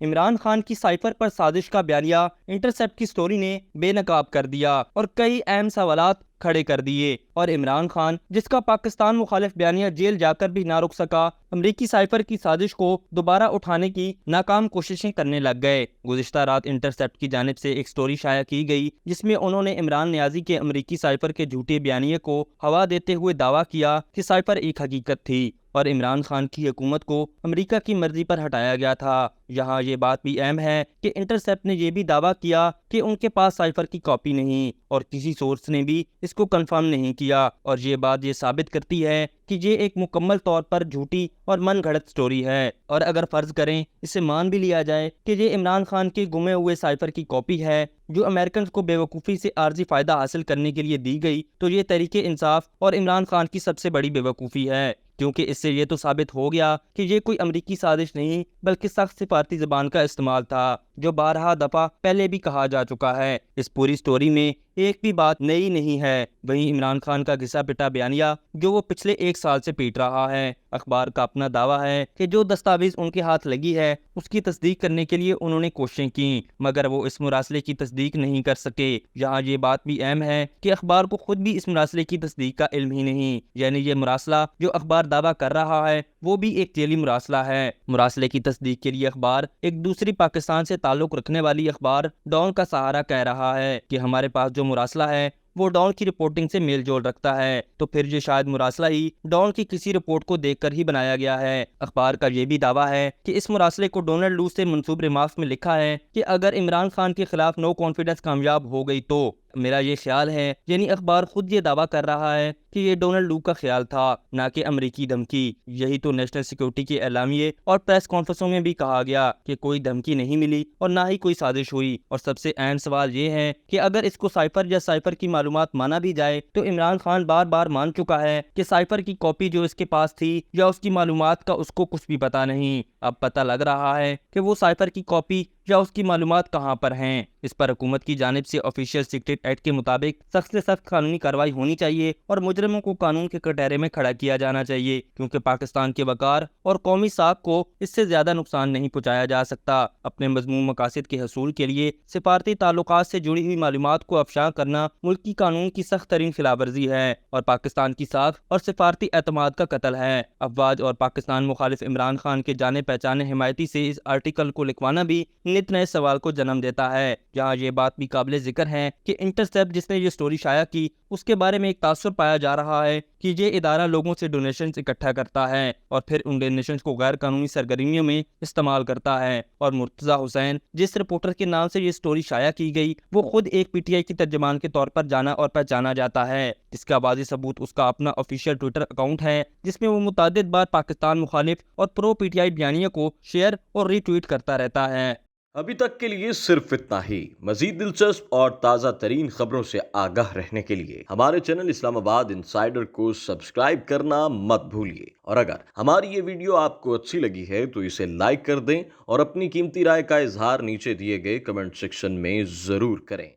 عمران خان کی سائفر پر سازش کا بیانیہ انٹرسیپٹ کی سٹوری نے بے نقاب کر دیا اور کئی اہم سوالات کھڑے کر دیے، اور عمران خان جس کا پاکستان مخالف بیانیہ جیل جا کر بھی نہ رک سکا، امریکی سائفر کی سازش کو دوبارہ اٹھانے کی ناکام کوششیں کرنے لگ گئے۔ گزشتہ رات انٹرسیپٹ کی جانب سے ایک سٹوری شائع کی گئی جس میں انہوں نے عمران نیازی کے امریکی سائفر کے جھوٹے بیانیے کو ہوا دیتے ہوئے دعویٰ کیا کہ سائفر ایک حقیقت تھی اور عمران خان کی حکومت کو امریکہ کی مرضی پر ہٹایا گیا تھا۔ یہاں یہ بات بھی اہم ہے کہ انٹرسیپٹ نے یہ بھی دعویٰ کیا کہ ان کے پاس سائفر کی کاپی نہیں، اور کسی سورس نے بھی اس کو کنفرم نہیں کیا، اور یہ بات یہ ثابت کرتی ہے کہ یہ ایک مکمل طور پر جھوٹی اور من گھڑت سٹوری ہے۔ اور اگر فرض کریں اسے مان بھی لیا جائے کہ یہ عمران خان کے گمے ہوئے سائفر کی کاپی ہے جو امریکنز کو بے وقوفی سے عارضی فائدہ حاصل کرنے کے لیے دی گئی، تو یہ تحریک انصاف اور عمران خان کی سب سے بڑی بے وقوفی ہے، کیونکہ اس سے یہ تو ثابت ہو گیا کہ یہ کوئی امریکی سازش نہیں بلکہ سخت سفارتی زبان کا استعمال تھا، جو بارہا دفعہ پہلے بھی کہا جا چکا ہے۔ اس پوری سٹوری میں ایک بھی بات نئی نہیں ہے۔ وہیں عمران خان کا گھسا پٹا بیانیہ جو وہ پچھلے ایک سال سے پیٹ رہا ہے، اخبار کا اپنا دعویٰ ہے کہ جو دستاویز ان کے ہاتھ لگی ہے اس کی تصدیق کرنے کے لیے انہوں نے کوششیں کیں، مگر وہ اس مراسلے کی تصدیق نہیں کر سکے۔ یہاں یہ بات بھی اہم ہے کہ اخبار کو خود بھی اس مراسلے کی تصدیق کا علم ہی نہیں، یعنی یہ مراسلہ جو اخبار دعویٰ کر رہا ہے وہ بھی ایک جعلی مراسلہ ہے۔ مراسلے کی تصدیق کے لیے اخبار ایک دوسری پاکستان سے تعلق رکھنے والی اخبار ڈان کا سہارا کہہ رہا ہے کہ ہمارے پاس جو مراسلہ ہے وہ ڈان کی رپورٹنگ سے میل جول رکھتا ہے، تو پھر یہ شاید مراسلہ ہی ڈان کی کسی رپورٹ کو دیکھ کر ہی بنایا گیا ہے۔ اخبار کا یہ بھی دعویٰ ہے کہ اس مراسلے کو ڈونلڈ لو سے منسوب ریمارکس میں لکھا ہے کہ اگر عمران خان کے خلاف نو کانفیڈنس کامیاب ہو گئی تو میرا یہ خیال ہے، یعنی اخبار خود یہ دعویٰ کر رہا ہے کہ یہ ڈونلڈ لو کا خیال تھا، نہ کہ امریکی دھمکی۔ یہی تو نیشنل سیکیورٹی کے اعلامیے اور پریس کانفرنسوں میں بھی کہا گیا کہ کوئی دھمکی نہیں ملی اور نہ ہی کوئی سازش ہوئی۔ اور سب سے اہم سوال یہ ہے کہ اگر اس کو سائفر یا سائفر کی معلومات مانا بھی جائے تو عمران خان بار بار مان چکا ہے کہ سائفر کی کاپی جو اس کے پاس تھی یا اس کی معلومات کا اس کو کچھ بھی پتہ نہیں۔ اب پتہ لگ رہا ہے کہ وہ سائفر کی کاپی یا اس کی معلومات کہاں پر ہیں۔ اس پر حکومت کی جانب سے آفیشیل سیکرٹ ایکٹ کے مطابق سخت سے سخت قانونی کارروائی ہونی چاہیے اور مجرموں کو قانون کے کٹہرے میں کھڑا کیا جانا چاہیے، کیونکہ پاکستان کے وقار اور قومی ساکھ کو اس سے زیادہ نقصان نہیں پہنچایا جا سکتا۔ اپنے مذموم مقاصد کے حصول کے لیے سفارتی تعلقات سے جڑی ہوئی معلومات کو افشاں کرنا ملکی قانون کی سخت ترین خلاف ورزی ہے اور پاکستان کی ساکھ اور سفارتی اعتماد کا قتل ہے۔ افواج اور پاکستان مخالف عمران خان کے جانے پہچانے حمایتی سے اس آرٹیکل کو لکھوانا بھی نت نئے سوال کو جنم دیتا ہے۔ یہاں یہ بات بھی قابل ذکر ہے کہ انٹرسیپٹ جس نے یہ سٹوری شائع کی اس کے بارے میں ایک تاثر پایا جا رہا ہے کہ یہ ادارہ لوگوں سے ڈونیشنز اکٹھا کرتا ہے اور پھر ان ڈونیشنز کو غیر قانونی سرگرمیوں میں استعمال کرتا ہے۔ اور مرتضی حسین جس رپورٹر کے نام سے یہ سٹوری شائع کی گئی وہ خود ایک پی ٹی آئی کی ترجمان کے طور پر جانا اور پہچانا جاتا ہے، جس کا واضح ثبوت اس کا اپنا آفیشیل ٹویٹر اکاؤنٹ ہے جس میں وہ متعدد بار پاکستان مخالف اور پرو پی ٹی آئی بیانیہ کو شیئر اور ری ٹویٹ کرتا رہتا ہے۔ ابھی تک کے لیے صرف اتنا ہی۔ مزید دلچسپ اور تازہ ترین خبروں سے آگاہ رہنے کے لیے ہمارے چینل اسلام آباد انسائیڈر کو سبسکرائب کرنا مت بھولیے، اور اگر ہماری یہ ویڈیو آپ کو اچھی لگی ہے تو اسے لائک کر دیں اور اپنی قیمتی رائے کا اظہار نیچے دیے گئے کمنٹ سیکشن میں ضرور کریں۔